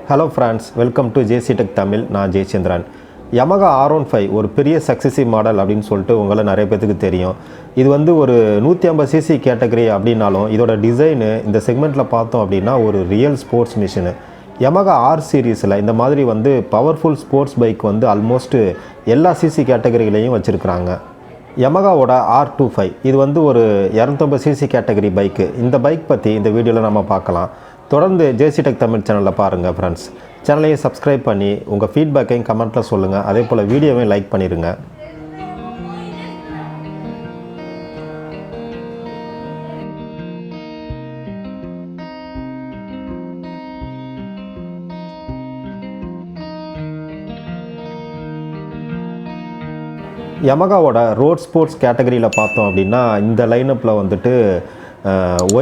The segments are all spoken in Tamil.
Hello friends, welcome to JC Tech Tamil. நான் ஜெயச்சந்திரன். Yamaha R15 ஒரு பெரிய சக்சஸிவ் மாடல் அப்படின்னு சொல்லிட்டு உங்களை நிறைய பேருக்கு தெரியும். இது வந்து ஒரு 150cc கேட்டகரி அப்படின்னாலும் இதோட டிசைனு இந்த செக்மெண்ட்டில் பார்த்தோம் அப்படின்னா ஒரு real sports machine. Yamaha R சீரீஸில் இந்த மாதிரி வந்து பவர்ஃபுல் ஸ்போர்ட்ஸ் பைக் வந்து ஆல்மோஸ்ட் எல்லா சிசி கேட்டகரிகளையும் வச்சுருக்கிறாங்க. Yamahaவோட R25 இது வந்து ஒரு 250cc கேட்டகரி பைக்கு. இந்த பைக் பற்றி இந்த வீடியோவில் நம்ம பார்க்கலாம். தொடர்ந்து JC Tech தமிழ் சேனலில் பாருங்கள் ஃப்ரெண்ட்ஸ். சேனலையும் சப்ஸ்கிரைப் பண்ணி உங்கள் ஃபீட்பேக்கையும் கமெண்ட்டில் சொல்லுங்கள். அதே போல் வீடியோவையும் லைக் பண்ணிடுங்க. Yamahaவோட ரோட் ஸ்போர்ட்ஸ் கேட்டகரியில் பார்த்தோம் அப்படின்னா இந்த லைனப்பில் வந்துட்டு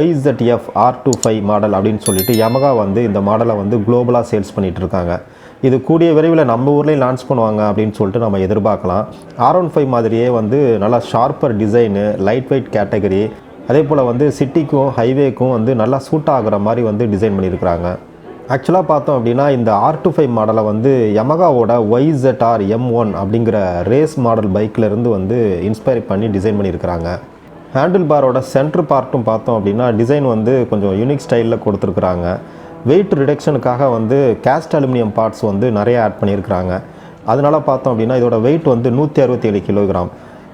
YZF-R25 மாடல் அப்படின்னு சொல்லிட்டு Yamaha வந்து இந்த மாடலை வந்து குளோபலாக சேல்ஸ் பண்ணிகிட்டு இருக்காங்க. இது கூடிய விரைவில் நம்ம ஊர்லேயும் லான்ச் பண்ணுவாங்க அப்படின்னு சொல்லிட்டு நம்ம எதிர்பார்க்கலாம். R15 மாதிரியே வந்து நல்லா sharper design, light weight category, அதே போல் வந்து சிட்டிக்கும் ஹைவேக்கும் வந்து நல்லா சூட் ஆகிற மாதிரி வந்து டிசைன் பண்ணியிருக்கிறாங்க. ஆக்சுவலாக பார்த்தோம் அப்படின்னா இந்த R25 மாடலை வந்து Yamahaவோட YZR-M1 அப்படிங்கிற ரேஸ் மாடல் பைக்கிலேருந்து வந்து இன்ஸ்பயர் பண்ணி டிசைன் பண்ணியிருக்கிறாங்க. ஹேண்டில் பாரோட சென்ட்ரு பார்ட்டும் பார்த்தோம் அப்படின்னா டிசைன் வந்து கொஞ்சம் யூனிக் ஸ்டைலில் கொடுத்துருக்குறாங்க. வெயிட் ரிடக்ஷனுக்காக வந்து கேஸ்ட் அலுமினியம் பார்ட்ஸ் வந்து நிறைய ஆட் பண்ணியிருக்கிறாங்க. அதனால் பார்த்தோம் அப்படின்னா இதோட வெயிட் வந்து 167 கிலோகிராம்.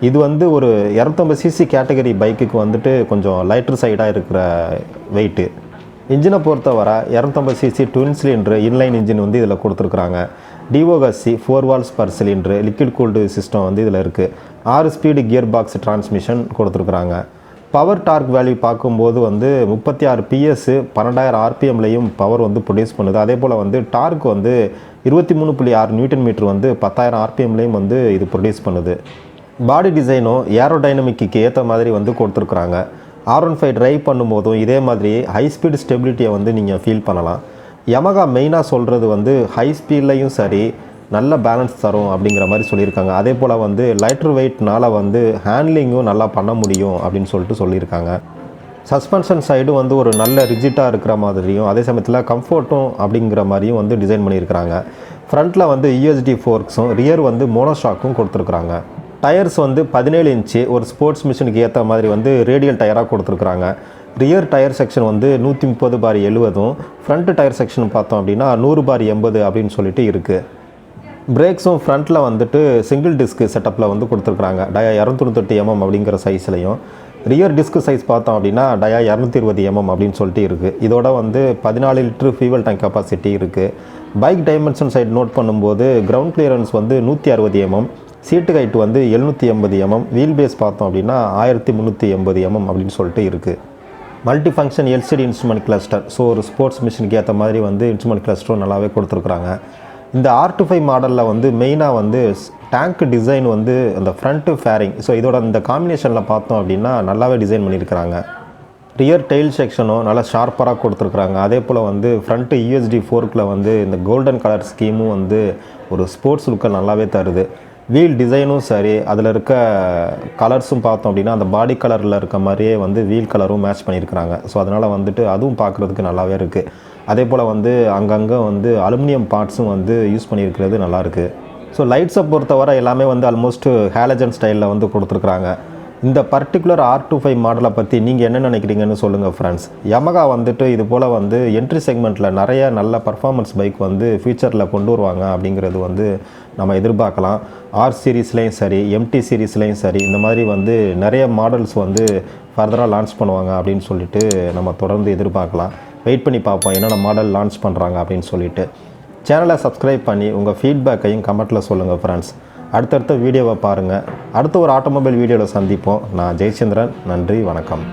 இது வந்து ஒரு 250cc கேட்டகரி பைக்குக்கு வந்துட்டு கொஞ்சம் லைட்டர் சைடாக இருக்கிற வெயிட்டு. இன்ஜினை பொறுத்தவரை 250cc twin cylinder inline engine வந்து இதில் கொடுத்துருக்குறாங்க. DOHC 4 valves per cylinder liquid cooled system வந்து இதில் இருக்குது. 6 ஸ்பீடு கியர் பாக்ஸ் டிரான்ஸ்மிஷன் கொடுத்துருக்குறாங்க. பவர் டார்க் வேல்யூ பார்க்கும்போது வந்து 36 PS 12,000 RPMலையும் பவர் வந்து ப்ரொடியூஸ் பண்ணுது. அதே போல் வந்து டார்க் வந்து 23.6 நியூட்டன் மீட்டர் வந்து 10,000 RPMலையும் வந்து இது ப்ரொடியூஸ் பண்ணுது. பாடி டிசைனும் ஏரோடைனமிக்கு ஏற்ற மாதிரி வந்து கொடுத்துருக்குறாங்க. R15 ட்ரைவ் பண்ணும்போதும் இதே மாதிரி ஹை ஸ்பீடு ஸ்டெபிலிட்டியை வந்து நீங்கள் ஃபீல் பண்ணலாம். Yamaha மெயினாக சொல்கிறது வந்து ஹை ஸ்பீட்லையும் சரி நல்ல பேலன்ஸ் தரும் அப்படிங்கிற மாதிரி சொல்லியிருக்காங்க. அதே போல் வந்து லைட்டர் வெயிட்னால் வந்து ஹேண்ட்லிங்கும் நல்லா பண்ண முடியும் அப்படின்னு சொல்லிட்டு சொல்லியிருக்காங்க. சஸ்பென்ஷன் சைடு வந்து ஒரு நல்ல ரிஜிட்டாக இருக்கிற மாதிரியும் அதே சமயத்தில் கம்ஃபர்ட்டும் அப்படிங்கிற மாதிரியும் வந்து டிசைன் பண்ணியிருக்கிறாங்க. ஃப்ரண்ட்டில் வந்து USD ஃபோர்க்ஸும் ரியர் வந்து மோனோஷாக்கும் கொடுத்துருக்குறாங்க. டயர்ஸ் வந்து 17 இன்ச்சு ஒரு ஸ்போர்ட்ஸ் மிஷினுக்கு ஏற்ற மாதிரி வந்து ரேடியல் டயராக கொடுத்துருக்குறாங்க. ரியர் டயர் செக்ஷன் வந்து 130/70, ஃப்ரண்ட் டயர் செக்ஷன் பார்த்தோம் அப்படின்னா 100/80 அப்படின்னு சொல்லிட்டு இருக்குது. பிரேக்ஸும் ஃப்ரண்ட்டில் வந்துட்டு சிங்கிள் டிஸ்க் செட்டப்பில் வந்து கொடுத்துருக்குறாங்க. டயா 298 mm அப்படிங்கிற சைஸ்லையும். ரியர் டிஸ்க் சைஸ் பார்த்தோம் அப்படின்னா டயா 220 mm அப்படின்னு சொல்லிட்டு இருக்குது. இதோட வந்து 14 லிட்டர் ஃபியூவல் டேங்க் கெப்பாசிட்டி இருக்குது. பைக் டைமென்ஷன் சைடு நோட் பண்ணும்போது கிரவுண்ட் கிளியரன்ஸ் வந்து 160 mm, சீட்டு ஹைட் வந்து 780 mm, வீல் பேஸ் பார்த்தோம் அப்படின்னா 1380 mm அப்படின்னு சொல்லிட்டு இருக்குது. Multi function LCD instrument cluster, so ஒரு ஸ்போர்ட்ஸ் மிஷினுக்கு ஏற்ற மாதிரி வந்து இன்ஸ்ட்ருமெண்ட் கிளஸ்டரும் நல்லாவே கொடுத்துருக்குறாங்க. இந்த R25 மாடலில் வந்து மெயினாக வந்து டேங்க் டிசைன் வந்து அந்த ஃப்ரண்ட்டு ஃபேரிங், ஸோ இதோட இந்த காம்பினேஷனில் பார்த்தோம் அப்படின்னா நல்லாவே டிசைன் பண்ணியிருக்கிறாங்க. ரியர் டெயில் செக்ஷனும் நல்லா ஷார்ப்பராக கொடுத்துருக்குறாங்க. அதே போல் வந்து ஃப்ரண்ட்டு USD ஃபோர்க்கில் வந்து இந்த கோல்டன் கலர் ஸ்கீமும் வந்து ஒரு ஸ்போர்ட்ஸ் லுக்கை நல்லாவே தருது. வீல் டிசைனும் சரி அதில் இருக்க கலர்ஸும் பார்த்தோம் அப்படின்னா அந்த பாடி கலரில் இருக்க மாதிரியே வந்து வீல் கலரும் மேட்ச் பண்ணியிருக்கிறாங்க. ஸோ அதனால் வந்துட்டு அதுவும் பார்க்குறதுக்கு நல்லாவே இருக்குது. அதே போல் வந்து அங்கங்கே வந்து அலுமினியம் பார்ட்ஸும் வந்து யூஸ் பண்ணியிருக்கிறது நல்லாயிருக்கு. ஸோ லைட்ஸை பொறுத்தவரை எல்லாமே வந்து ஆல்மோஸ்ட் ஹேலஜன் ஸ்டைலில் வந்து கொடுத்துருக்குறாங்க. இந்த பர்டிகுலர் R25 மாடலை பற்றி நீங்கள் என்ன நினைக்கிறீங்கன்னு சொல்லுங்கள் ஃப்ரெண்ட்ஸ். Yamaha வந்துட்டு இது போல் வந்து என்ட்ரி செக்மெண்ட்டில் நிறைய நல்ல பர்ஃபார்மன்ஸ் பைக் வந்து ஃபியூச்சரில் கொண்டு வருவாங்க அப்படிங்கிறது வந்து நம்ம எதிர்பார்க்கலாம். R சீரீஸ்லேயும் சரி MT சீரீஸ்லேயும் சரி இந்த மாதிரி வந்து நிறைய மாடல்ஸ் வந்து ஃபர்தராக லான்ச் பண்ணுவாங்க அப்படின்னு சொல்லிட்டு நம்ம தொடர்ந்து எதிர்பார்க்கலாம். வெயிட் பண்ணி பார்ப்போம் என்னென்ன மாடல் லான்ச் பண்ணுறாங்க அப்படின்னு சொல்லிட்டு. சேனலை சப்ஸ்கிரைப் பண்ணி உங்கள் ஃபீட்பேக்கையும் கமெண்ட்டில் சொல்லுங்கள் ஃப்ரெண்ட்ஸ். அடுத்தடுத்த வீடியோவை பாருங்கள். அடுத்த ஒரு ஆட்டோமொபைல் வீடியோவில் சந்திப்போம். நான் ஜெயச்சந்திரன். நன்றி, வணக்கம்.